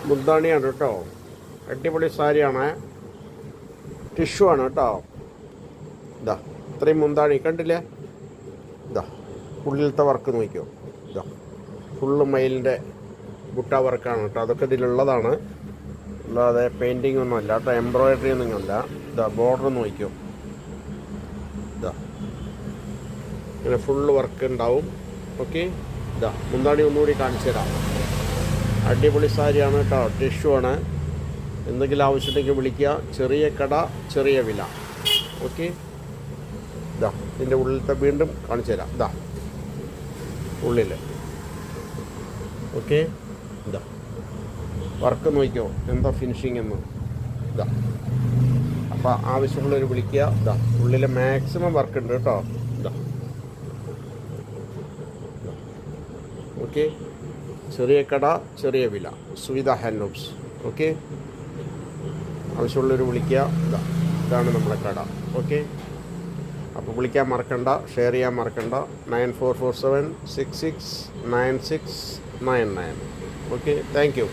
മുന്താണിയാണ് കേട്ടോ. അടിപൊളി സാരിയാണ്, ടിഷ്യൂ ആണ് കേട്ടോ. ഇതാ ഇത്രയും മുന്താണി കണ്ടില്ലേ? ഇതാ ഉള്ളിലത്തെ വർക്ക് നോക്കിയോ. ഇതാ ഫുള്ള് മയിലിൻ്റെ ബുട്ട വർക്കാണ് കേട്ടോ. അതൊക്കെ ഇതിലുള്ളതാണ്, അല്ലാതെ പെയിൻറ്റിങ് ഒന്നും അല്ല കേട്ടോ, എംബ്രോയിഡറി ഒന്നും അല്ല. ഇതാ ബോർഡർ നോക്കിയോ. ഇതാ ഇങ്ങനെ ഫുള്ള് വർക്ക് ഉണ്ടാവും. ഓക്കെ, ഇതാ മുന്താണി ഒന്നുകൂടി കാണിച്ചു തരാം. അടിപൊളി സാരിയാണ് കേട്ടോ, ടിഷ്യൂ ആണ്. എന്തെങ്കിലും ആവശ്യമുണ്ടെങ്കിൽ വിളിക്കുക. ചെറിയ കട, ചെറിയ വില. ഓക്കെ, ഇതാ ഇതിൻ്റെ ഉള്ളിലത്തെ വീണ്ടും കാണിച്ചു തരാം. ഇതാ ഉള്ളിൽ. ഓക്കെ, ഇതാ വർക്ക് നോക്കിയോ എന്താ ഫിനിഷിങ് എന്ന്. ഇതാ അപ്പോൾ ആവശ്യമുള്ളവർ വിളിക്കുക. ഇതാ ഉള്ളിൽ മാക്സിമം വർക്ക് ഉണ്ട് കേട്ടോ. ഇതാ ഓക്കെ, ചെറിയ കട, ചെറിയ വില, സുവിധ ഹാൻഡ്ലൂംസ്. ഓക്കെ, ആവശ്യമുള്ളവർ വിളിക്കുക. ഇതാണ് നമ്മളെ കട. ഓക്കെ, അപ്പോൾ വിളിക്കാൻ മറക്കണ്ട, ഷെയർ ചെയ്യാൻ മറക്കണ്ട. 9447669699. Okay, thank you.